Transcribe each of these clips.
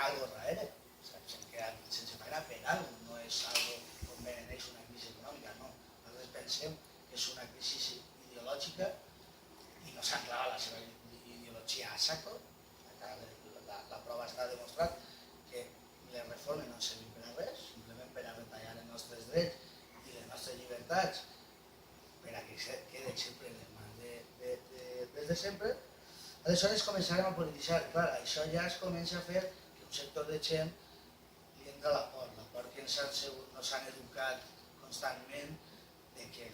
algo darrere, s'han quedat sense feina per algo, no és algo com beneix una crisi econòmica, no. Nosaltres pensem que és una crisi ideològica i no s'han clavat la seva ideologia a saco. La prova està demostrat que les reformes no servim per a res, simplement per a retallar els nostres drets i les nostres llibertats per a que queden sempre en les mans des de sempre. Aleshores començarem a polititzar. Clar, això ja es comença a fer que un sector de gent li entra la por que ens han educat constantment de que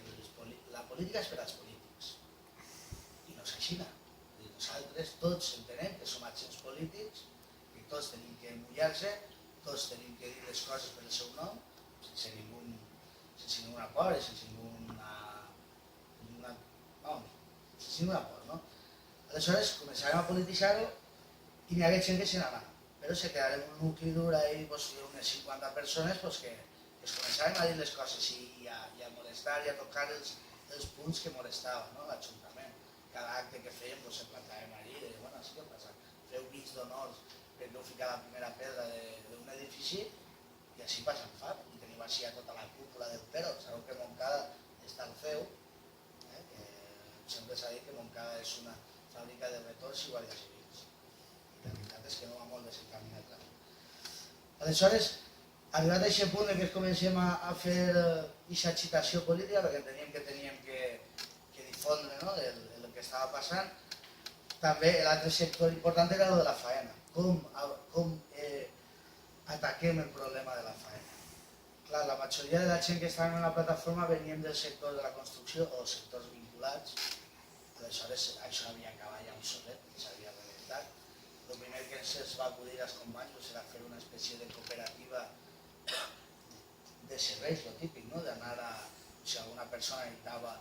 la política és per als polítics. I no és així. Nosaltres tots entenem que som agents polítics, que tots tenim que mullar-se, tots tenim que dir les coses per el seu nom, sense ninguna por i sense ninguna por, no? Aleshores començarem a polititzar-ho i n'hi hagué gent que se n'anà, però se quedarem un nucli dur ahí, unes 50 persones que es començarem a dir les coses i a molestar i a tocar els punts que molestaven l'Ajuntament. Cada acte que fèiem se plantàvem allí i dèiem, bueno, sí que passa, feu vins d'honors perquè heu ficat la primera pedra d'un edifici i així passa el fat. I teniu així a tota la cúpula del Pero, sabeu que Montcada està al feu, sempre s'ha dit que Montcada és una fàbrica de retors i guàrdies civils. I la veritat és que no va molt desencaminat la vida. Aleshores, arribat a aquest punt que comencem a fer aquesta agitació política, perquè enteníem que teníem que difondre el que estava passant, també l'altre sector important era el de la faena. Com ataquem el problema de la faena? Clar, la majoria de la gent que estava en la plataforma venien del sector de la construcció o sectors vinculats. Aleshores, això havia acabat ja obsolet, s'havia rebentat. El primer que ens va acudir als companys era fer una espècie de cooperativa de serveis, lo típic, d'anar a... Si alguna persona necessitava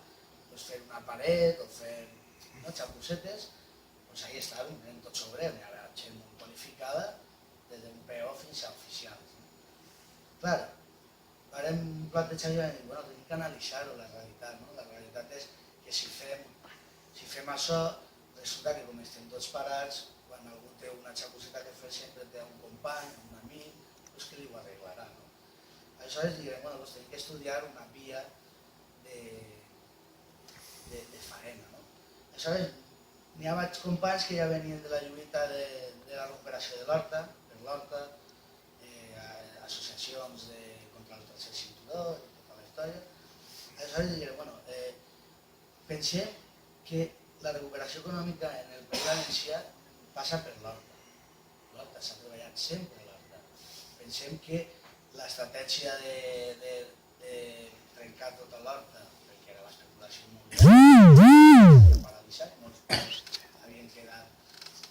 fer una paret o fer xapucetes, doncs ahí estàvem, eren tots obrers, hi havia gent molt qualificada, des d'un PO fins a oficials. Clar, vam plantejar i vam dir, bueno, tenim que analitzar-ho, la realitat. La realitat és que si fem això, resulta que com estem tots parats, quan algú té una xapuceta que fer sempre té un company, un amic, doncs que li ho arreglarà. Aleshores diguem, bueno, doncs tenim que estudiar una via de faena. Aleshores, n'hi ha companys que ja venien de la lluita de la recuperació de l'Horta, per l'Horta, associacions contra el tercer cinturó i tota la història. Aleshores diguem, bueno, pensem que la recuperació econòmica en el País Valencià passa per l'Horta. L'Horta s'ha treballat sempre a l'Horta. Pensem que l'estratègia de trencar tota l'Horta, perquè era l'especulació immobiliària, paralitzat, molts pocs havien quedat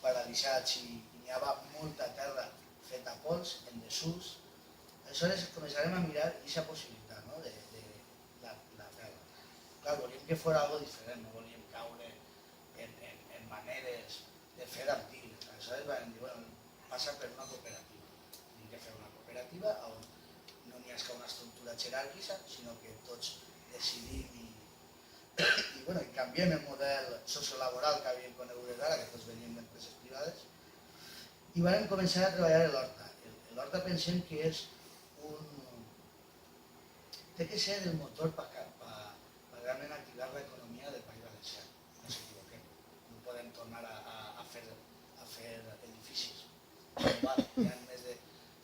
paralitzats i n'hi havia molta terra feta a pols, en desús. Aleshores començarem a mirar aquesta possibilitat de la terra. Clar, volíem que fos algo diferent, no volíem caure en maneres de fer antigues. Aleshores vam dir, bueno, passa per una cooperativa. Hem de fer una cooperativa on no n'hi ha una estructura jeràrquica, sinó que tots decidim i canviem el model sociolaboral que havíem conegut ara, que tots veníem d'empreses privades, i vam començar a treballar a l'Horta. L'Horta pensem que és té que ser el motor per realment activar l'economia del País Valencià. No s'equivoquem. No podem tornar a fer edificis. Hi ha més de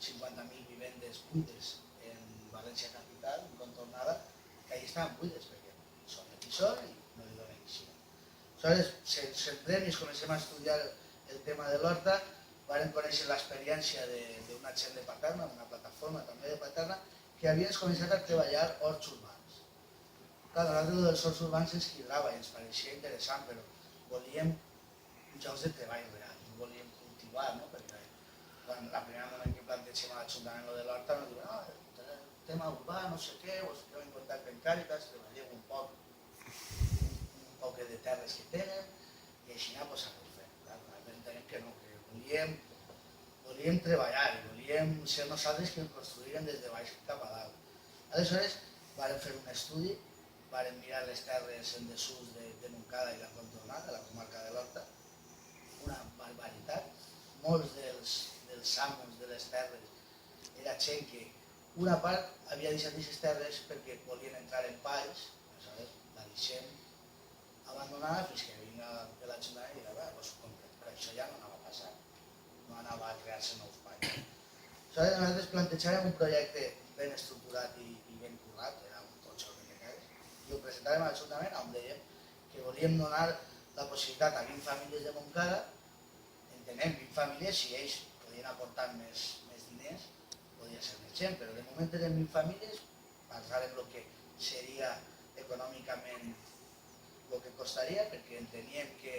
50.000 vivendes buides en València capital, en contornada, que ahí estaven buides, perquè són el que són i no li donen així. Aleshores, centrem i comencem a estudiar el tema de l'Horta. Vam conèixer l'experiència d'una gent de Paterna, una plataforma també de Paterna, que havien començat a treballar horts urbans. Clar, nosaltres dels horts urbans ens quedava i ens pareixia interessant, però volíem llocs de treball real, no volíem cultivar, perquè quan la primera moment que plantegem a l'Ajuntament de l'Horta ens diuen tema urbà, no sé què, us fiqueu en contacte amb Càritas, treballeu un poc de terres que tenen i així anava a fer. Nosaltres entenem que no, que volíem treballar i volíem ser nosaltres que ens construïren des de baix cap a dalt. Aleshores, vàrem fer un estudi, vàrem mirar les terres en desús de Montcada i la contornada, de la comarca de l'Horta, una barbaritat. Molts dels amos de les terres era gent que una part havia deixat aquestes terres perquè volien entrar en país, aleshores la deixem abandonada fins que vinga l'Ajuntament i deia, doncs ho comprem, però això ja no anava a passar, no anava a crear-se nous països. Aleshores nosaltres plantejàvem un projecte ben estructurat i ben currat, era un totxo de cares, i ho presentàvem a l'Ajuntament on dèiem que volíem donar la possibilitat a 20 famílies de Montcada, entenem 20 famílies, si ells podien aportar més diners, podia ser més gent, però de moment eren 20 famílies, pensàvem el que seria econòmicament el que costaria, perquè enteníem que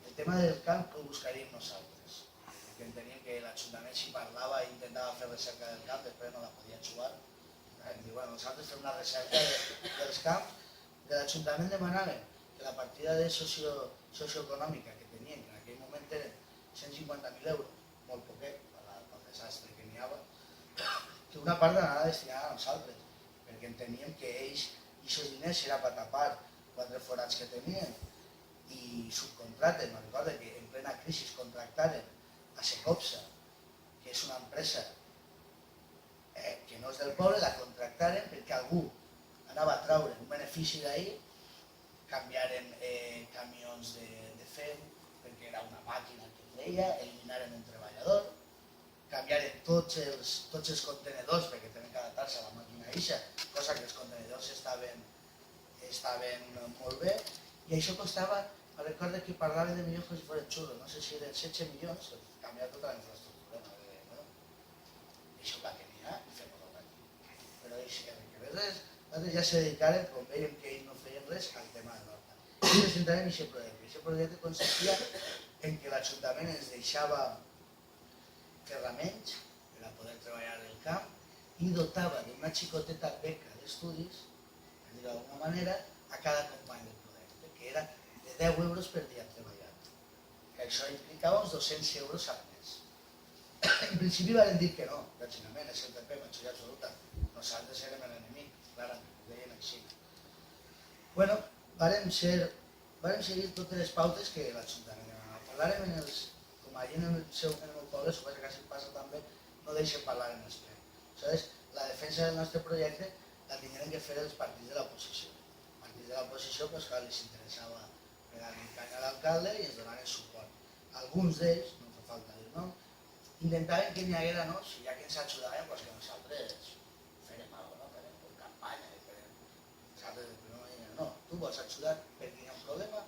el tema del camp ho buscaríem nosaltres, perquè enteníem que l'Ajuntament si parlava i intentava fer recerca del camp, després no la podia jugar. Em diu, bueno, nosaltres fem una recerca dels camps, de l'Ajuntament demanàvem que la partida de socioeconòmica que tenien, que en aquell moment eren 150.000 euros, molt poquet pel desastre que n'hi havia, que una part anava destinada a nosaltres, perquè enteníem que ells, aquests diners era per tapar 4 forats que tenien i subcontraten. Me'n recordo que en plena crisi contractaren a Secopsa, que és una empresa que no és del poble, la contractaren perquè algú anava a traure un benefici d'ahir, canviaren camions de fem, perquè era una màquina que feia, eliminaren un treballador, canviaren tots els contenedors perquè tenen que adaptar-se a la màquina eixa, cosa que els contenedors estaven molt bé, i això costava, me recordo que parlaven de milions com si fos xurro, no sé si eren 16 milions, canviar tota la infraestructura, això va que n'hi ha i fem-ho tot aquí. Però ells que res, nosaltres ja se dedicaren, com veiem que ells no feien res, al tema de l'horta. I presentarem aquest projecte. Aquest projecte consistia en que l'Ajuntament ens deixava ferraments per a poder treballar el camp i dotava d'una xicoteta beca d'estudis, per dir-ho d'alguna manera, a cada company del projecte, que era de 10 euros per dia treballat, que això implicava uns 200 euros al mes. En principi van dir que no, l'ensenyament és el PP, majoria absoluta, nosaltres érem l'enemic, clarament, ho deien així. Bueno, vàrem seguir totes les pautes que l'Ajuntament demanava. Parlàrem en els, com allà en el meu poble, suposo que quasi passa també, no deixen parlar en els plens. Aleshores, la defensa del nostre projecte la tindrien que fer els partits de l'oposició. Els partits de l'oposició, doncs clar, els interessava pegar-li canya a l'alcalde i ens donaren suport. Alguns d'ells, no fa falta dir nom, intentaven que n'hi haguera, no? Si ja que ens ajudaven, doncs que nosaltres farem alguna cosa, no? Farem campanya, nosaltres no, tu vols ajudar perquè hi ha un problema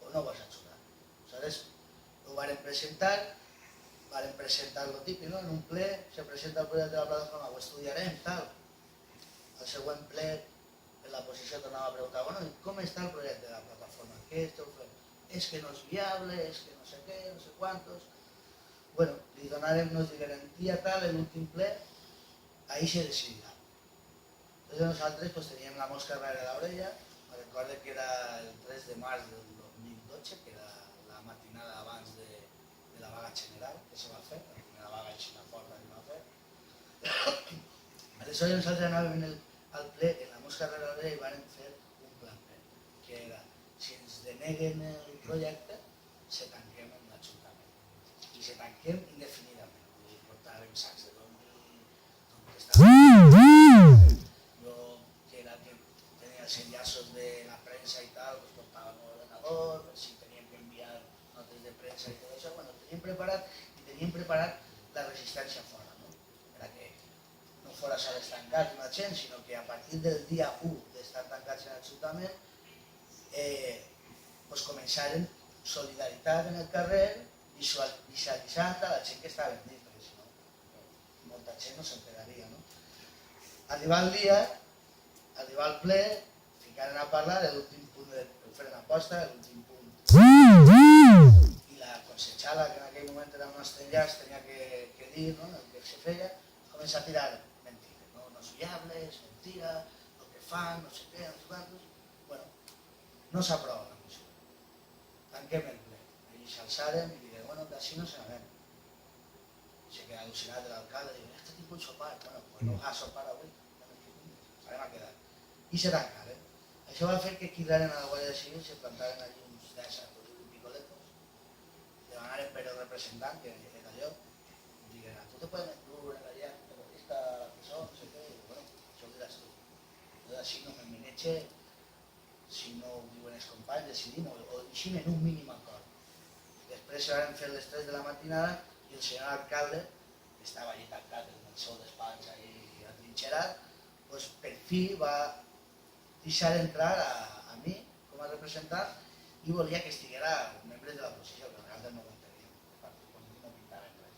o no vols ajudar. Aleshores, ho varen presentar el típic, no? En un ple se presenta el projecte de la plataforma, ho estudiarem, tal. Al següent ple, la posició tornava a preguntar, bueno, com està el projecte de la plataforma? Què esteu fent? És que no és viable, és que no sé què, no sé quantos. Bueno, li donarem, nos digueren, dia tal, l'últim ple, ahí se decidirà. Entonces nosaltres pues, teníem la mosca darrere l'orella, me recordo que era el 3 de març del 2012, que era la matinada abans de la vaga general que se va fer, la primera vaga aixina forta que va fer. Aleshores nosaltres anàvem al ple, en la mosca darrere l'orella, i van fer un plan B, que era, si ens deneguen el projecte, se tanquem amb l'Ajuntament. I se tanquem indefinidament. Vull dir, portàvem sacs de dormir, tot estava... Jo, que era que tenia els enllaços de la premsa i tal, pues portàvem l'ordenador, si teníem que enviar notes de premsa i tot això, bueno, teníem preparat la resistència fora, no? Per a que no fora sols tancats una gent, sinó que a partir del dia 1 d'estar tancats en l'Ajuntament, pues començaren solidaritat en el carrer, visualitzant a la gent que estava dins, perquè si no, molta gent no s'enteraria, no? Arribar el dia, arribar al ple, ficaren a parlar, l'últim punt, ho feren aposta, l'últim punt, i la consejala, que en aquell moment era el nostre enllaç, tenia que dir, no?, el que se feia, comença a tirar mentides, no? No és viable, és mentira, el que fan, no sé què, no sé quantos. Bueno, no s'aprova la moció. Tanquem el ple. I s'alçaren i diguem, bueno, d'ací no se n'anem. Se queda al·lucinat l'alcalde, diu, este tipo un sopar. Bueno, pues no va a sopar avui. Farem a quedar. I se tancaren. Això va fer que cridaren a la Guàrdia Civil, se plantaren allí uns 10 picoletos, demanaren per el representant, que era jo, a tu te pueden incluir en la guía periodista, profesor, no sé qué, i bueno, això ho diràs tu. Entonces, així no me'n meneche, si no ho diuen els companys, decidim o deixim en un mínim acord. Després se van fer les 3 de la matinada i el senyor alcalde, que estava allí tancat en el seu despatx allí atrinxerat, pues, per fi va deixar entrar a mi com a representant i volia que estiguera membres de l'oposició, que realment no ho enteníem, el partit polític no pintava res.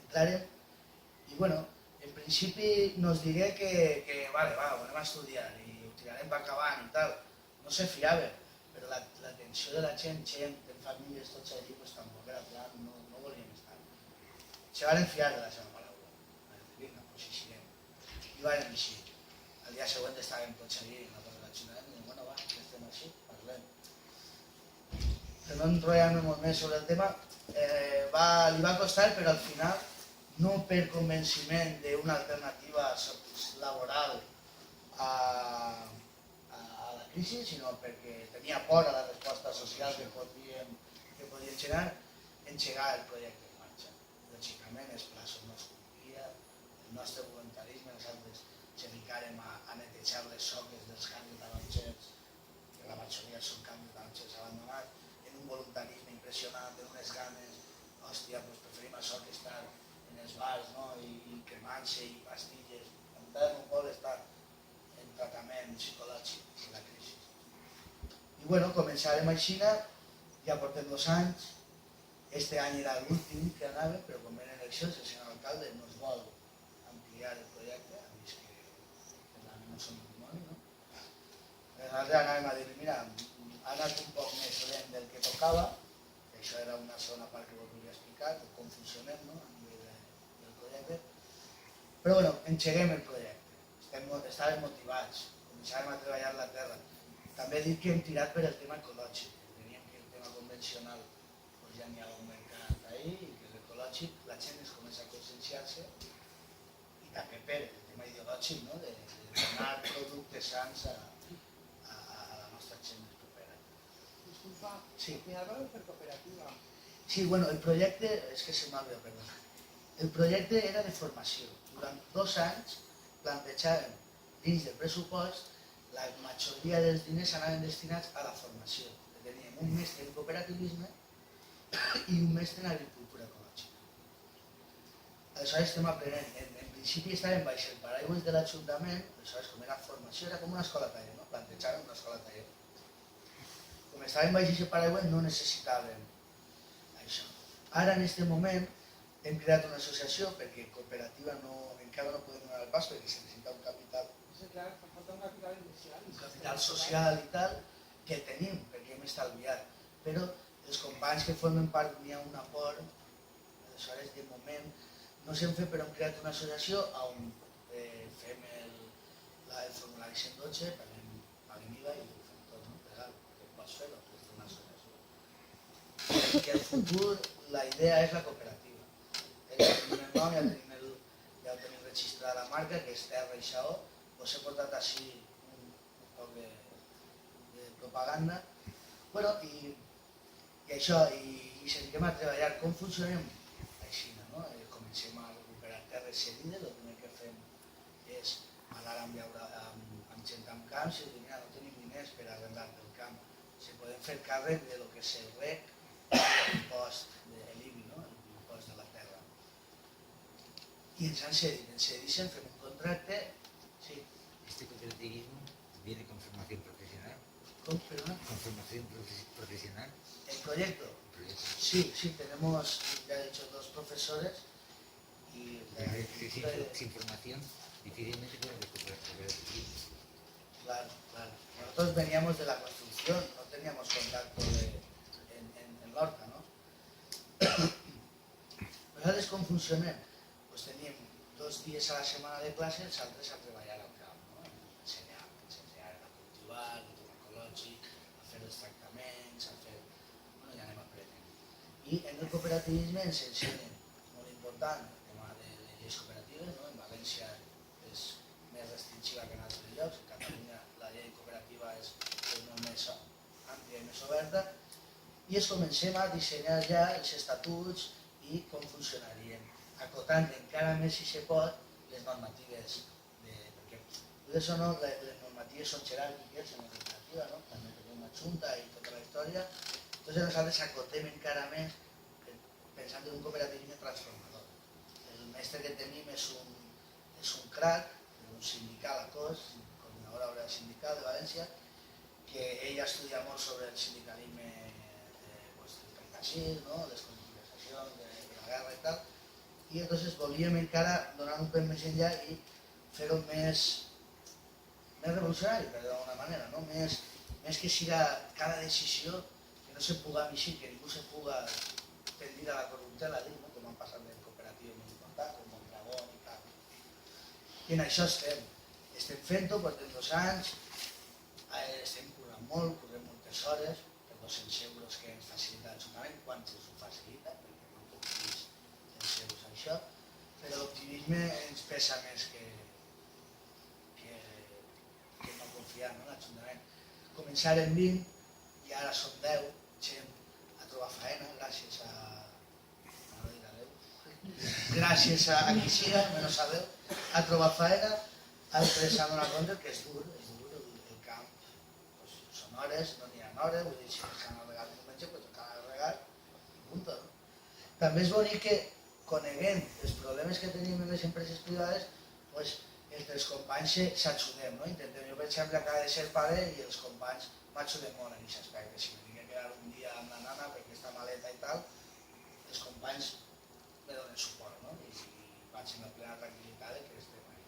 Entrarem i, bueno, en principi nos digué que vale, va, ho anem a estudiar i ho tirarem per acabant i tal. No se fiava, però l'atenció de la gent, en famílies, tots allí, pues tampoc era plan, no volíem estar. Se van fiar de la seva paraula. Vinga, pues així anem. I van així. El dia següent estàvem tots allí en la torre de l'Ajuntament i bueno, va, que estem així, parlem. Per no enrotllar-me molt més sobre el tema, li va costar, però al final, no per convenciment d'una alternativa laboral a la crisi, sinó perquè tenia por a la resposta social que podien engegar el projecte en marxa. Lògicament, els plaços no es complia, el nostre voluntarisme, nosaltres ens dedicàrem a netejar les soques dels camps de tarongers, que la majoria són camps de tarongers abandonats, en un voluntarisme impressionant, en unes ganes, hòstia, preferim això que estar en els bars, no? I cremant-se i pastilles. Encara no vol estar en tractament psicològic de la crisi. I bueno, començarem així, ja portem 2 anys, este any era l'últim que anàvem, però com eren eleccions, el senyor alcalde nos vol ampliar el projecte, a mi és que realment no som un dimoni, no? Nosaltres anàvem a dir, mira, ha anat un poc més lent del que tocava, que això era una segona part que vos volia explicar, com funcionem, no? A nivell del projecte. Però bueno, engeguem el projecte, estàvem motivats, començàvem a treballar la terra. També dic que hem tirat per el tema ecològic, teníem que el tema convencional ja n'hi ha un mercat ahí i que l'ecològic la gent es comença a conscienciar-se i també per el tema ideològic, no? De donar productes sans a la nostra gent més propera. Disculpa, sí. me hablas per cooperativa. Sí, bueno, el projecte, és que se m'ha olvidat, perdó. El projecte era de formació. Durant 2 anys plantejàvem dins del pressupost, la majoria dels diners anaven destinats a la formació. Teníem un mestre en cooperativisme i un mestre en agricultura ecològica. Aleshores estem aprenent. En principi estàvem baix el paraigües de l'Ajuntament, aleshores com era formació era com una escola taller, no? Plantejàvem una escola taller. Com estàvem baix el paraigües no necessitàvem això. Ara en aquest moment hem creat una associació perquè cooperativa encara no podem donar el pas perquè se necessita un capital. Sí, clar, falta un capital inicial. Un capital social i tal, que tenim perquè hem estalviat. Però els companys que formen part n'hi ha un aport, aleshores de moment no s'hem fet però hem creat una associació on fem el formulari 112, paguem IVA i ho fem tot, no? Legal, que pots fer-ho, és una associació. I el futur, la idea és la cooperativa. Ja tenim el nom, ja tenim registrada la marca, que és Terra i Saó, us he portat així un poc de propaganda. Bueno, i això, i ens dediquem a treballar. Com funcionem? Així, no? Comencem a recuperar terres cedides, el primer que fem és parlar amb gent amb camps i dir, mira, no tenim diners per arrendar el camp. Si podem fer càrrec de lo que és el rec, l'impost de l'IBI, no? L'impost de la terra. I ens han cedit, fem un contracte. Sí. Este cooperativismo viene con formación profesional. ¿Cómo? ¿Perdona? Con formación profesional. ¿El proyecto? Sí, tenemos, ya he dicho, 2 profesores y... Sin formación, difícilmente pueden recuperar cooperativismo. Claro. Nosotros veníamos de la construcción, no teníamos contacto en l'horta, no? Nosaltres com funcionem? Pues teníem 2 dies a la setmana de classe, els altres a treballar al camp, no? Ens ensenyaren a cultivar, el tema ecològic, a fer els tractaments, a fer... Bueno, ja anem aprenent. I en el cooperativisme ens ensenyen, molt important, el tema de les lleis cooperatives, no? En València és més restrictiva que en altres llocs, en Catalunya la llei cooperativa és molt més àmplia i més oberta, i es comencem a dissenyar ja els estatuts i com funcionarien, acotant encara més si se pot les normatives, perquè les normatives són jeràrquiques en la cooperativa, no? També tenim una junta i tota la història, doncs nosaltres acotem encara més pensant en un cooperativisme transformador. El mestre que tenim és un crac, un sindical a cos, coordinadora obrera sindical de València, que ell estudia molt sobre el sindicalisme del paisatgisme, no? Les conversacions de la guerra i tal, i entonces volíem encara donar un pes més enllà i fer-ho més revolucionari, per d'alguna manera, no? Més que siga cada decisió que no se puga mixir, que ningú se puga tendir a la corruptela, no? Com han passat en cooperatives molt importants, com Mondragón i tal. I en això estem fent-ho, portem 2 anys, estem currant molt, currem moltes hores, per 200 euros que ens facilita l'Ajuntament, quan ens ho facilita, perquè no puc dir 100 euros això, però l'optimisme ens pesa més que no confiar en l'Ajuntament. Començarem 20 i ara som 10, gent a trobar faena, gràcies a gràcies a qui siga, menys a Déu, a trobar faena, altres s'han donat compte que és dur el camp, són hores, no n'hi ha hores, vull dir, si s'han regat diumenge, doncs cal regar, punt. També és bonic que, coneguent els problemes que tenim en les empreses privades, entre els companys s'ajudem, no? Intentem, jo per exemple acabo de ser pare i els companys m'ajudem molt en aquest aspecte, si m'he de quedar un dia amb la nana perquè està maleta i tal, els companys me donen suport, no? I vaig amb la plena tranquil·litat que estem ahí.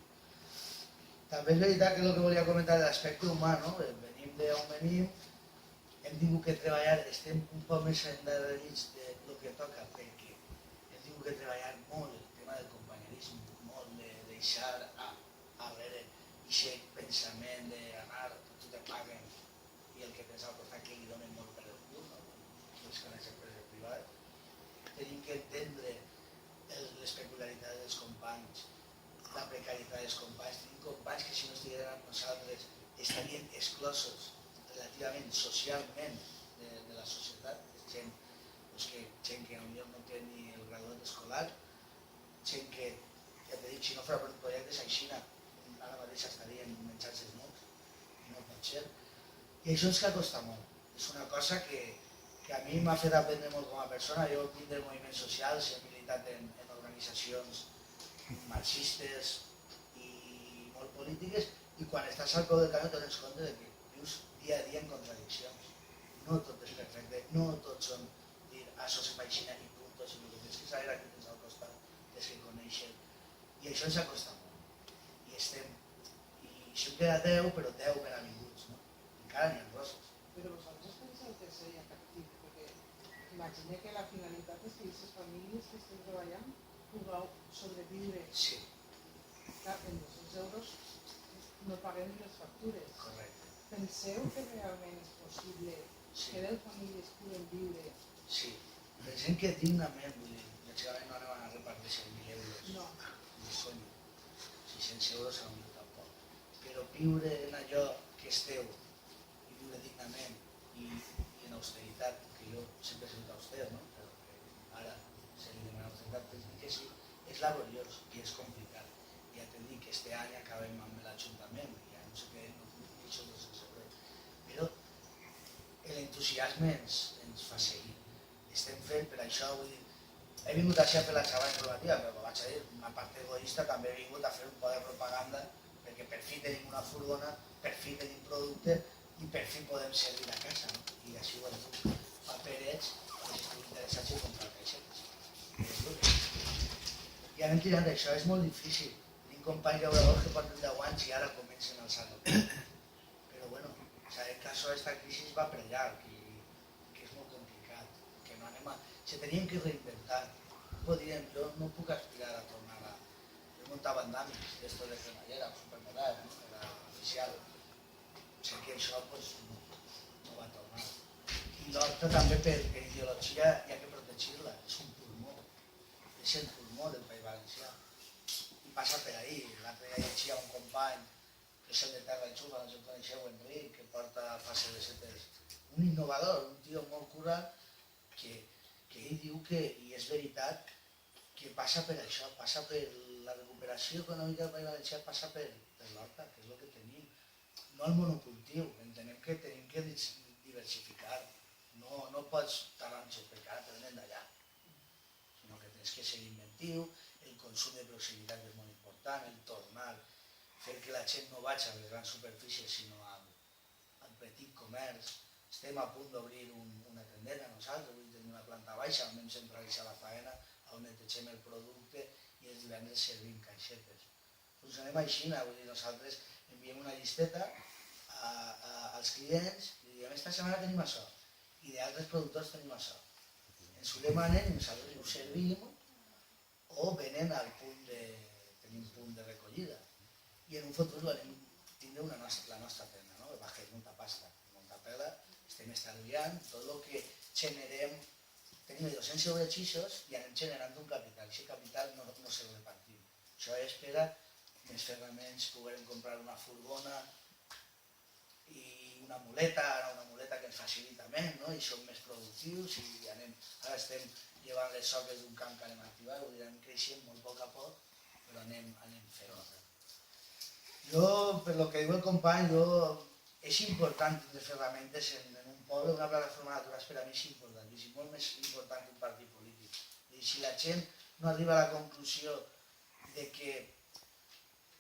També és veritat que el que volia comentar de l'aspecte humà, no? Venim d'on venim, hem tingut que treballar, estem un poc més endarrerits del que toca, perquè hem tingut que treballar molt el tema del companyerisme, molt de deixar a veure aquest pensament d'anar, tu te paguen, i el que tens al costat que li donen molt per el cul, no? Les que les empreses privades. Tenim que entendre les peculiaritats dels companys, la precarietat dels companys. Tenim companys que si no estiguessin amb nosaltres estarien exclosos relativament socialment de la societat, gent que potser no té ni el graduat escolar, gent que, ja t'he dit, si no fos per projectes així, ara mateix estarien menjant els mots, no pot ser. I això ens costa molt. És una cosa que a mi m'ha fet aprendre molt com a persona. Jo vinc del moviment social, he militat en organitzacions marxistes i molt polítiques, i quan estàs al peu del camí t'adones compte que vius dia a dia en contradiccions. No tot és perfecte, no tots són dir això se'n va aixina i punt, sinó que tens que saber a qui tens al costat, tens que conèixer. I això ens acosta molt. I som queda 10, però 10 ben avinguts, no? Encara n'hi ha roses. Però vosaltres penseu que seria captiu, perquè imagina que la finalitat és que aquestes famílies que estem treballant pugueu sobreviure. Sí. Clar, en 200 euros no paguem les factures. Correcte. Penseu que realment és possible que 10 famílies puguen viure? Sí. Pensem que dignament, vull dir, lògicament no anem a repartir 100.000 euros. No. Ni sonyo. 600 euros a un tampoc. Però viure en allò que esteu i viure dignament i en austeritat, que jo sempre he sigut auster, no? Però que ara se li demana austeritat, penso que sí, és laboriós i és complicat. Ja t'he dit que este any acabem amb l'Ajuntament, ja no sé què, no això no sé saber. Però l'entusiasme ens fa seguir. Estem fent per això, vull dir, he vingut així a fer la xava informativa, però vaig a dir, una part egoista, també he vingut a fer un poc de propaganda, perquè per fi tenim una furgona, per fi tenim producte i per fi podem servir a casa, no? I així ho hem fet. Paperets, que si estic interessats en comprar caixetes. I anem tirant d'això, és molt difícil. Tenim companys llauradors que porten 10 anys i ara comencen al saló. Però bueno, sabem que aquesta crisi va per llarg i que és molt complicat, que no anem a... Se teníem que reinventar. Podríem, jo no puc aspirar a tornar a... Jo muntava andàmics, d'esto de cremallera, supermodern, no? Era oficial. Sé que això pues, no va tornar. I l'horta també per ideologia hi ha que protegir-la, és un pulmó. És el pulmó del País Valencià. I passa per ahí. L'altre dia llegia un company, que és el de Terra i Xufa, no sé si coneixeu, Enric, que porta fase de setes. Un innovador, un tio molt curat, que que ell diu que, i és veritat, que passa per això, passa per la recuperació econòmica del País Valencià, passa per l'horta, que és el que tenim. No el monocultiu, entenem que tenim que diversificar. No pots taronges perquè ara te venen d'allà, sinó que tens que ser inventiu, el consum de proximitat és molt important, el tornar, fer que la gent no vagi a les grans superfícies sinó al petit comerç. Estem a punt d'obrir una tendera nosaltres, avui tenim una planta baixa on hem centralitzat la faena, on netegem el producte i els divendres servim caixetes. Funcionem així, vull dir, nosaltres enviem una llisteta als clients i diem esta setmana tenim això i d'altres productors tenim això. Ens ho demanen i nosaltres ho servim o venen al punt de recollida. I en un futur tindrem la nostra tenda, no? Bajés molta pasta, molta pela, estem estalviant, tot el que generem, tenim 200 euros xixos i anem generant un capital, aquest capital no se el repartim. Això és per a més ferraments, poder comprar una furgona i una muleta, ara una muleta que ens facilita més, no? I som més productius i anem, ara estem llevant les soques d'un camp que anem a activar, ho direm creixent molt a poc a poc, però anem fent. Jo, per lo que diu el company, és important tindre ferramentes en un poble, una plataforma natural per a mi és importantíssim, molt més important que un partit polític. I si la gent no arriba a la conclusió de que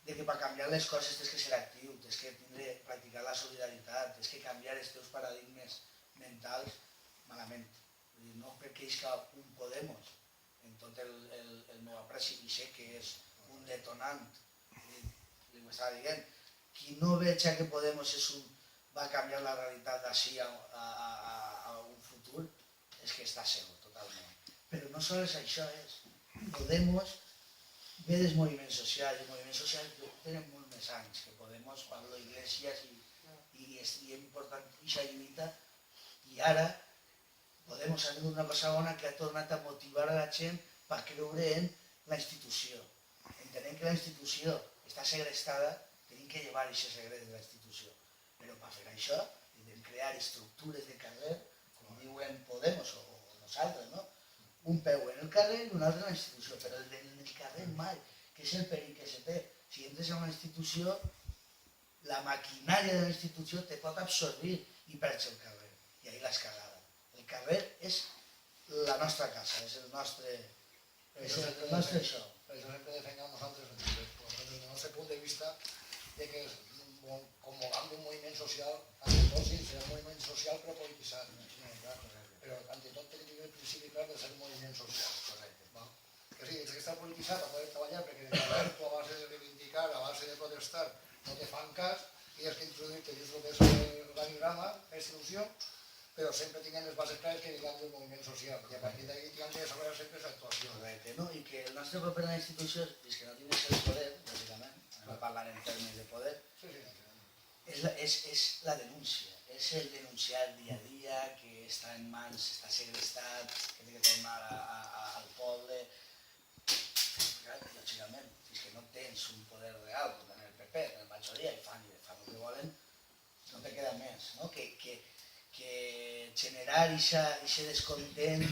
per canviar les coses tens que ser actiu, tens que practicar la solidaritat, tens que canviar els teus paradigmes mentals, malament. No perquè és que un Podemos, en tot el meu apreci, i sé que és un detonant, li ho estava dient, qui no veig que Podemos va canviar la realitat d'ací a un futur, és que està segur, totalment. Però no sols això és. Podemos ve dels moviments socials, i els moviments socials tenen molt més anys que Podemos, Pablo Iglesias, i és important aquesta lluita, i ara Podemos ha tingut una cosa bona que ha tornat a motivar a la gent per creure en la institució. Entenem que la institució està segrestada, tenim que llevar aquest segret de la institució. Però per fer això hem de crear estructures de carrer, com diuen Podemos o nosaltres, no? Un peu en el carrer i un altre en la institució, però en el carrer mai, que és el perill que se té. Si entres en una institució, la maquinària de la institució te pot absorbir i perds el carrer, i ahí l'has cagada. El carrer és la nostra casa, és el nostre això. Per això sempre defengam nosaltres, des del nostre punt de vista, que convocant un moviment social, ante tot sí, ser un moviment social però polititzat. Però ante tot tenim el principi clar de ser un moviment social. Que sí, és que està polititzat a poder treballar perquè de treballar tu a base de reivindicar, a base de protestar, no te fan cas i has que introduir-te dins el que és l'anigrama, és il·lusió, però sempre tinguem les bases clares que diguem del moviment social i a partir d'ahí tinguem de desenvolupar sempre l'actuació. Correcte, no? I que el nostre paper en la institució, és que no tingués el poder, bàsicament, no parlant en termes de poder, és la denúncia, és el denunciar dia a dia, que està en mans, està segrestat, que té que tornar al poble. Lògicament, és que no tens un poder real, com en el PP, en la majoria, i fan el que volen, no te queda més, no? Que generar aquest descontent